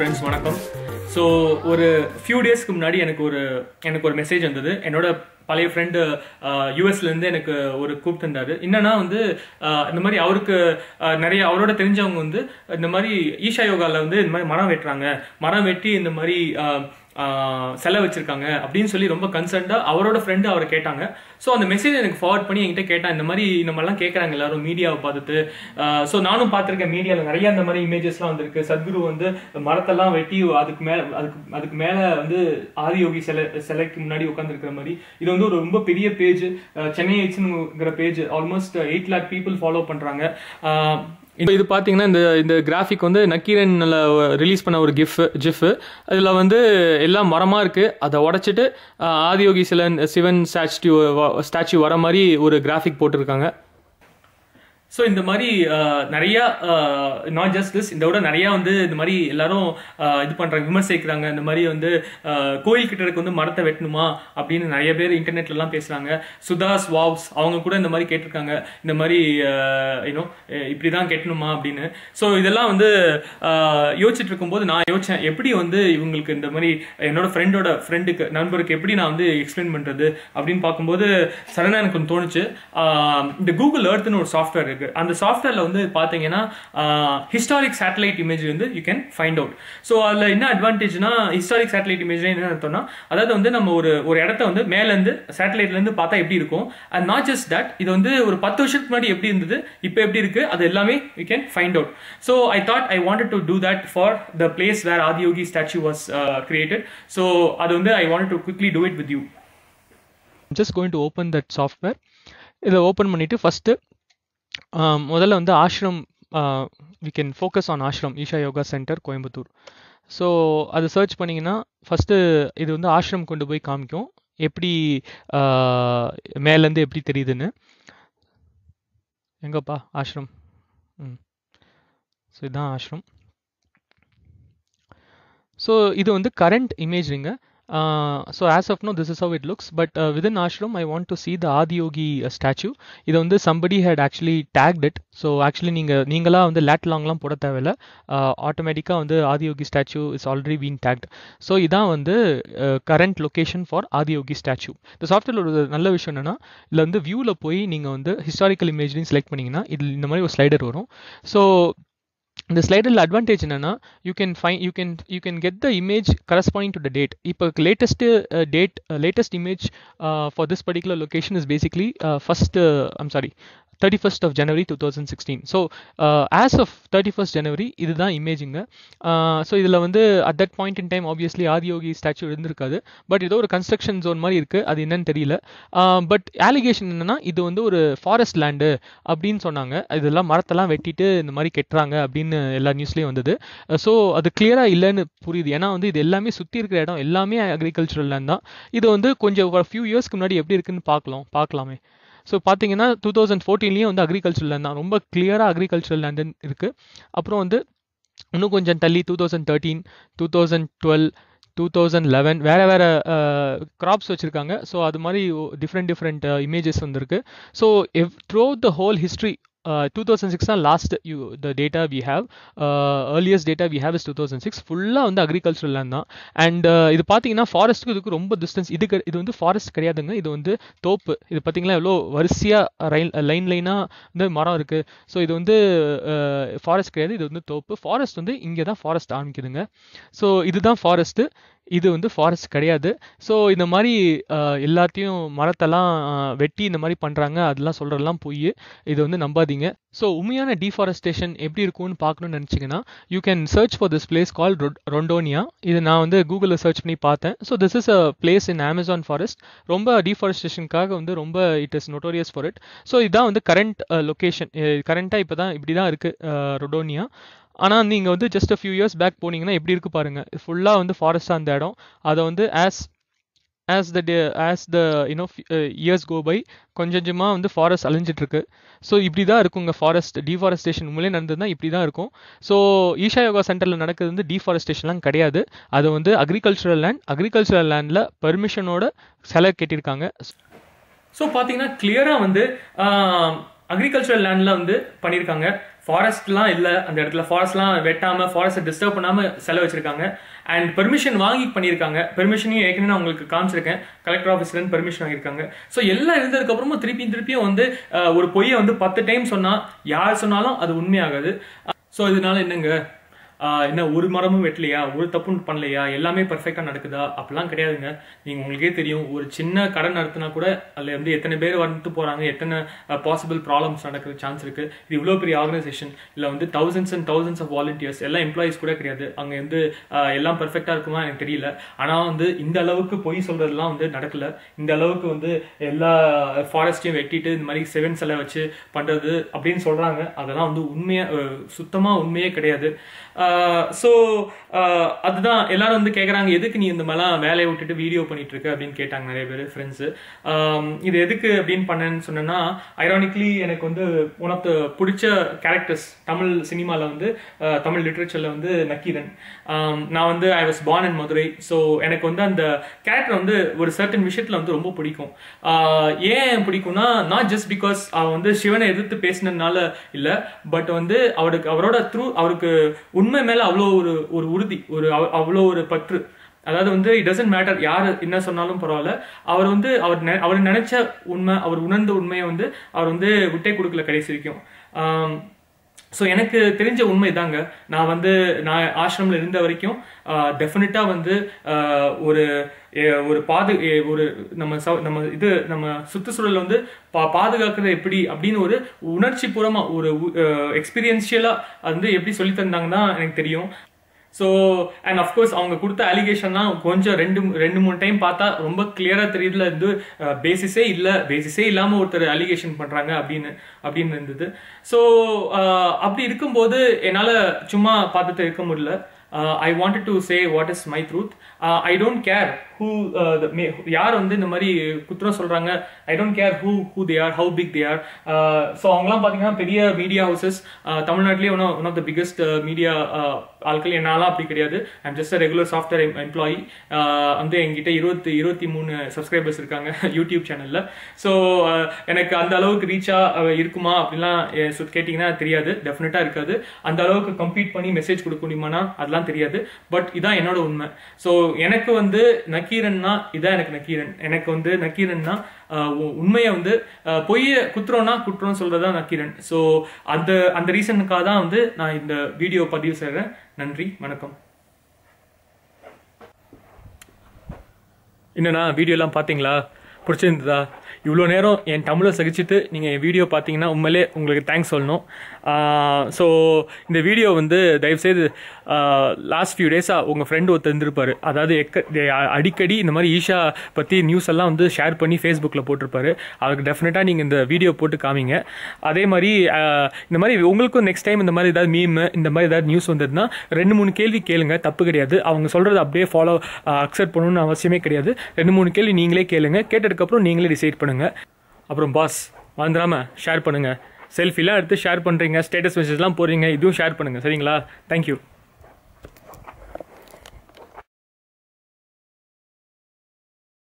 Friends வணக்கம். So ஒரு few டேஸ்க்கு முன்னாடி எனக்கு ஒரு மெசேஜ் வந்தது. என்னோட பழைய ஃப்ரெண்டு யூஎஸ்லேருந்து எனக்கு ஒரு கூப்பிட்டுருந்தாரு. என்னன்னா இந்த மாதிரி அவருக்கு நிறைய அவரோட தெரிஞ்சவங்க இந்த மாதிரி ஈஷா யோகாவில் இந்த மாதிரி மரம் வெட்டி இந்த மாதிரி செலை வச்சிருக்காங்க அப்படின்னு சொல்லி ரொம்ப கன்சர்ன்டா அவரோட ஃப்ரெண்டு அவரை கேட்டாங்க. ஸோ அந்த மெசேஜ் எனக்கு ஃபார்வர்ட் பண்ணி என்கிட்ட கேட்டான். இந்த மாதிரி நம்மலாம் கேட்குறாங்க எல்லாரும் மீடியாவை பார்த்துட்டு. ஸோ நானும் பார்த்துருக்கேன், மீடியாவில் நிறைய இந்த மாதிரி இமேஜஸ்லாம் வந்திருக்கு. சத்குரு மரத்தெல்லாம் வெட்டி அதுக்கு மேலே ஆதியோகி சிலைக்கு முன்னாடி உட்காந்துருக்கிற மாதிரி. இது ஒரு ரொம்ப பெரிய பேஜ், சென்னை எய்ட்ஸ்ங்கிற page. Almost 8 lakh people follow பண்ணுறாங்க. இப்போ இது பார்த்தீங்கன்னா இந்த கிராஃபிக் நக்கீரன்ல ரிலீஸ் பண்ண ஒரு ஜிஃப். அதில் எல்லாம் மரமாக இருக்குது. அதை உடச்சிட்டு ஆதியோகி சிவன் ஸ்டாச்சு வர மாதிரி ஒரு கிராஃபிக் போட்டிருக்காங்க. ஸோ இந்த மாதிரி நிறையா நாட் ஜஸ்ட் திஸ், இந்த விட நிறையா இந்த மாதிரி எல்லாரும் இது பண்ணுறாங்க, விமர்சிக்கிறாங்க. இந்த மாதிரி கோயில் கிட்ட மரத்தை வெட்டணுமா அப்படின்னு நிறைய பேர் இன்டர்நெட்லலாம் பேசுகிறாங்க. சுதாஸ் வாவ்ஸ் அவங்க கூட இந்த மாதிரி கேட்டிருக்காங்க, இந்த மாதிரி இப்படி தான் கெட்டணுமா அப்படின்னு. ஸோ இதெல்லாம் யோசிச்சுட்டு இருக்கும்போது நான் யோசிச்சேன், எப்படி இவங்களுக்கு இந்த மாதிரி என்னோட நண்பருக்கு எப்படி நான் எக்ஸ்பிளைன் பண்ணுறது அப்படின்னு பார்க்கும்போது சடனாக எனக்கு ஒன்று தோணுச்சு. இந்த கூகுள் எர்த்னு ஒரு சாஃப்ட்வேர் இருக்கு. அந்த சாஃப்ட்வேர்ல பாத்தீங்கன்னா historic satellite image you can find out. So அதுல என்ன அட்வான்டேஜ்னா, ஹிஸ்டாரிக் சேட்டலைட் இமேஜ் என்ன அர்த்தம்னா, அதாவது நம்ம ஒரு இடத்த மேல இருந்து சேட்டலைட்ல இருந்து பார்த்தா எப்படி இருக்கும். அண்ட் நாட் ஜஸ்ட் தட், இது ஒரு 10 வருஷத்துக்கு முன்னாடி எப்படி இருந்தது, இப்போ எப்படி இருக்கு, அது எல்லாமே you can find out. So I thought I wanted to do that for the place where Adiyogi statue was created. So அது I wanted to quickly do it with you. Just going to open that software. இதை open பண்ணிட்டு first முதல்ல ashram, we can focus on ashram, Isha Yoga center Coimbatore. So அது search பண்ணிங்கன்னா first இது ஆஷ்ரம் கொண்டு போய் காமிக்கும், எப்படி மேலேருந்து எப்படி தெரியுதுன்னு. எங்கப்பா ஆஷ்ரம்? ஸோ இதுதான் ஆஷ்ரம். ஸோ இது current இமேஜிங்க. So as of now this is how it looks, but within ashram I want to see the Adiyogi statue. இது somebody had actually tagged it. So actually நீங்களா lat long லாம் போட தேவையில்ல, ஆட்டோமேட்டிக்கா Adiyogi statue is already been tagged. So இதான் current location for Adiyogi statue. இந்த சாஃப்ட்வேர்ல ஒரு நல்ல விஷயம் என்னன்னா, இதுல வியூல போய் நீங்க historical imagery செலக்ட் பண்ணீங்கன்னா இது இந்த மாதிரி ஒரு ஸ்லைடர் வரும். ஸோ இந்த ஸ்லைடரில் அட்வான்டேஜ் என்னன்னா, you can get the image corresponding to the date. இப்போ latest image for this particular location is basically 31st of January 2016. So as of 31st January இதுதான் இமேஜிங்க. ஸோ இதில் at that point in time obviously Adiyogi statue இருந்திருக்காது. But ஏதோ ஒரு construction zone மாதிரி இருக்குது, அது என்னன்னு தெரியல. பட் ஆலிகேஷன் என்னன்னா, இது ஒரு ஃபாரஸ்ட் லேண்டு அப்படின்னு சொன்னாங்க. இதெல்லாம் மரத்தெல்லாம் வெட்டிட்டு இந்த மாதிரி கெட்டுறாங்க அப்படின்னு எல்லா நியூஸ்லேயும் வந்தது. ஸோ அது கிளியராக இல்லைன்னு புரியுது. ஏன்னா இது எல்லாமே சுற்றி இருக்கிற இடம் எல்லாமே அக்ரிகல்ச்சரல் லேண்ட் தான். இது கொஞ்சம் ஒரு ஃபியூ இயர்ஸ்க்கு முன்னாடி எப்படி இருக்குன்னு பார்க்கலாமே. ஸோ பார்த்தீங்கன்னா 2014 அக்ரிகல்ச்சர் லேண்ட் தான், ரொம்ப கிளியராக அக்ரிகல்ச்சரல் லேண்ட் இருக்குது. அப்புறம் இன்னும் கொஞ்சம் தள்ளி 2013, 2012, 2011 வேறு கிராப்ஸ் வச்சுருக்காங்க. ஸோ அது மாதிரி டிஃப்ரெண்ட் இமேஜஸ் வந்திருக்கு. So through the whole history 2006 தான் last the data we have, earliest data we have is 2006. ஃபுல்லாக அக்ரிகல்ச்சரல் லேண்ட் தான். அண்ட் இது பார்த்தீங்கன்னா ஃபாரஸ்ட்டுக்கு இதுக்கு ரொம்ப டிஸ்டன்ஸ். இது ஃபாரஸ்ட் கிடையாதுங்க, இது தோப்பு. இது பார்த்தீங்கன்னா எவ்வளோ வரிசையாக லைனாக மரம் இருக்குது. ஸோ இது ஃபாரஸ்ட் கிடையாது, இது தோப்பு. ஃபாரஸ்ட் இங்கே தான் ஃபாரஸ்ட் ஆரம்பிக்குதுங்க. ஸோ இதுதான் ஃபாரஸ்ட்டு, இது ஃபாரஸ்ட் கிடையாது. ஸோ இந்த மாதிரி எல்லாத்தையும் மரத்தெல்லாம் வெட்டி இந்த மாதிரி பண்ணுறாங்க, அதெல்லாம் சொல்கிறதெல்லாம் போய் இது நம்பாதீங்க. ஸோ உண்மையான டீஃபாரஸ்டேஷன் எப்படி இருக்கும்னு பார்க்கணும்னு நினச்சிங்கன்னா, you can search for this place call Rondonia. இது நான் கூகுளில் சர்ச் பண்ணி பார்த்தேன். So this is a place in Amazon forest. ரொம்ப டீஃபாரஸ்டேஷனுக்காக ரொம்ப it is notorious for it. So இதுதான் கரண்ட் லொக்கேஷன். கரண்ட்டாக இப்போ தான் இப்படி தான் இருக்குது ரொண்டோனியா. ஆனால் நீங்கள் just a few years back போனீங்கன்னா எப்படி இருக்கு பாருங்க, ஃபுல்லாக ஃபாரஸ்டாக அந்த இடம். அதை as the years go by கொஞ்சமாக ஃபாரஸ்ட் அழிஞ்சிட்டு இருக்கு. ஸோ இப்படி தான் இருக்குங்க ஃபாரஸ்ட் டீஃபாரஸ்டேஷன். உண்மையிலே நடந்ததுன்னா இப்படி தான் இருக்கும். ஸோ ஈஷா யோகா சென்டரில் நடக்கிறது டீஃபாரஸ்டேஷன்லாம் கிடையாது. அது அக்ரிகல்ச்சரல் லேண்டில் பெர்மிஷனோட சிலை கட்டியிருக்காங்க. ஸோ பார்த்தீங்கன்னா கிளியராக அக்ரிகல்ச்சரல் லேண்ட்ல பண்ணியிருக்காங்க. ஃபாரஸ்ட்லாம் இல்லை அந்த இடத்துல, ஃபாரஸ்ட்லாம் வெட்டாமல் ஃபாரஸ்ட்டை டிஸ்டர்ப் பண்ணாமல் செலவு வச்சிருக்காங்க. அண்ட் பெர்மிஷன் வாங்கி பண்ணியிருக்காங்க. பெர்மிஷனையும் ஏற்கனவே நான் உங்களுக்கு காமிச்சிருக்கேன், கலெக்டர் ஆஃபீஸ்லேருந்து பெர்மிஷன் வாங்கியிருக்காங்க. ஸோ எல்லாம் இருந்ததுக்கப்புறமும் திருப்பியும் வந்து ஒரு பொய்யை வந்து 10 டைம் சொன்னால் யார் சொன்னாலும் அது உண்மையாகாது. ஸோ இதனால என்னங்க, என்ன ஒரு மரமும் வெட்டலையா, ஒரு தப்பும் பண்ணலையா, எல்லாமே பர்ஃபெக்டாக நடக்குதா? அப்படிலாம் கிடையாதுங்க. நீங்கள் உங்களுக்கே தெரியும், ஒரு சின்ன கடை நடத்தினா கூட அதில் வந்து எத்தனை பேர் வந்துட்டு போகிறாங்க, எத்தனை பாசிபிள் ப்ராப்ளம்ஸ் நடக்கிற சான்ஸ் இருக்குது. இது இவ்வளோ பெரிய ஆர்கனைசேஷன், இல்லை வந்து thousands and thousands of volunteers, எல்லாம் எம்ப்ளாயிஸ் கூட கிடையாது. அங்கே வந்து எல்லாம் பர்ஃபெக்டாக இருக்குமா எனக்கு தெரியல. ஆனால் வந்து இந்த அளவுக்கு பொய் சொல்கிறதுலாம் வந்து நடக்கல. இந்த அளவுக்கு வந்து எல்லா ஃபாரஸ்ட்டையும் வெட்டிட்டு இந்த மாதிரி 7 சிலை வச்சு பண்ணுறது அப்படின்னு சொல்கிறாங்க. அதெல்லாம் வந்து உண்மையாக சுத்தமாக உண்மையே கிடையாது. ஸோ அதுதான் எல்லாரும் வந்து கேட்குறாங்க, எதுக்கு நீ இந்த மாதிரிலாம் வேலையை விட்டுட்டு வீடியோ பண்ணிட்டு இருக்க அப்படின்னு கேட்டாங்க நிறைய பேர் ஃப்ரெண்ட்ஸு. இது எதுக்கு அப்படின்னு பண்ணேன்னு சொன்னேன்னா, ஐரானிக்லி எனக்கு வந்து ஒன் ஆஃப் த பிடிச்ச கேரக்டர்ஸ் தமிழ் சினிமாவில் வந்து, தமிழ் லிட்ரேச்சரில் வந்து நக்கீரன். நான் வந்து I was born in Madurai. So எனக்கு வந்து அந்த கேரக்டர் வந்து ஒரு சர்டன் விஷயத்தில் வந்து ரொம்ப பிடிக்கும். ஏன் பிடிக்கும்னா, நாட் ஜஸ்ட் பிகாஸ் அவன் வந்து சிவனை எதிர்த்து பேசினதுனால இல்லை, பட் வந்து அவரோட அவருக்கு உண்மை மேல அவ்வளோ ஒரு உறுதி, அவ்வளோ ஒரு பற்று. அதாவது வந்து இட் டசன்ட் மேட்டர் யார் என்ன சொன்னாலும் பரவாயில்ல, அவர் வந்து அவர் நினைச்ச உண்மை, அவர் உணர்ந்த உண்மையை வந்து அவர் வந்து விட்டே கொடுக்கல கடைசி வரைக்கும். ஸோ எனக்கு தெரிஞ்ச உண்மை தாங்க. நான் ஆசிரமில் இருந்த வரைக்கும் டெஃபினட்டாக வந்து ஒரு நம்ம சுற்றுச்சூழல் வந்து பாதுகாக்கிறது எப்படி அப்படின்னு ஒரு உணர்ச்சி பூர்வமாக ஒரு எக்ஸ்பீரியன்ஷியலாக வந்து எப்படி சொல்லி தந்தாங்கன்னா எனக்கு தெரியும். ஸோ அண்ட் அஃப்கோர்ஸ் அவங்க கொடுத்த அலிகேஷன்லாம் கொஞ்சம் 2-3 டைம் பார்த்தா ரொம்ப கிளியராக தெரியுதுல, இது பேசிஸே இல்லாமல் ஒருத்தர் அலிகேஷன் பண்ணுறாங்க அப்படின்னு இருந்தது. ஸோ அப்படி இருக்கும்போது என்னால் சும்மா பார்த்துட்டு இருக்க முடியல. I wanted to say what is my truth. I don't care who யார் வந்து இந்த மாதிரி குற்றம் சொல்றாங்க. I don't care who they are, how big they are. So அவங்கலாம் பார்த்தீங்கன்னா பெரிய மீடியா ஹவுசஸ், தமிழ்நாட்டிலேயே one of the biggest media ஆட்கள். என்னாலாம் அப்படி கிடையாது. I'm just a regular software employee. வந்து எங்கிட்ட 23 சப்ஸ்கிரைபர்ஸ் இருக்காங்க யூடியூப் சேனலில். ஸோ எனக்கு அந்த அளவுக்கு ரீச்சாக இருக்குமா அப்படின்லாம் கேட்டிங்கன்னா தெரியாது, டெஃபினட்டாக இருக்காது. அந்த அளவுக்கு கம்ப்ளீட் பண்ணி மெசேஜ் கொடுக்க முடியுமானா அதெல்லாம் தெரியாது. பட் இதான் என்னோட உண்மை. ஸோ எனக்கு வந்து நக்கீரன்னா இதான் எனக்கு நக்கீரன். எனக்கு வந்து நக்கீரன்னா உண்மையை வந்து பொய்ய குற்றம்னு சொல்றதுதான் நக்கீரன். ஸோ அந்த ரீசனுக்காக தான் வந்து நான் இந்த வீடியோ பதிவு செய்கிறேன். நன்றி, வணக்கம். என்னண்ணா வீடியோலாம் பார்த்தீங்களா? பிடிச்சிருந்ததா? இவ்வளோ நேரம் என் தமிழை சகிச்சுட்டு நீங்கள் என் வீடியோ பார்த்தீங்கன்னா உண்மையிலே உங்களுக்கு தேங்க்ஸ் சொல்லணும். ஸோ இந்த வீடியோ வந்து தயவுசெய்து லாஸ்ட் ஃபியூ டேஸாக உங்கள் ஃப்ரெண்டு ஒருத்தர் இருந்திருப்பார். அதாவது அடிக்கடி இந்த மாதிரி ஈஷா பற்றி நியூஸ் எல்லாம் வந்து ஷேர் பண்ணி ஃபேஸ்புக்கில் போட்டிருப்பாரு. அவருக்கு டெஃபினட்டாக நீங்கள் இந்த வீடியோ போட்டு காமிங்க. அதே மாதிரி இந்த மாதிரி உங்களுக்கும் நெக்ஸ்ட் டைம் இந்த மாதிரி ஏதாவது மீம், இந்த மாதிரி ஏதாவது நியூஸ் வந்ததுன்னா 2-3 கேள்வி கேளுங்க, தப்பு கிடையாது. அவங்க சொல்கிறது அப்படியே அக்செப்ட் பண்ணணும்னு அவசியமே கிடையாது. 2-3 கேள்வி நீங்களே கேளுங்க, கேட்டதுக்கப்புறம் நீங்களே டிசைட் பண்ணுங்கள். அப்புறம் பாஸ் மறந்துடாமல் ஷேர் பண்ணுங்கள். செல்ஃபிலாம் எடுத்து ஷேர் பண்ணுறீங்க, ஸ்டேட்டஸ் மெசேஜ்லாம் போடுறீங்க, இதுவும் ஷேர் பண்ணுங்கள், சரிங்களா? தேங்க்யூ.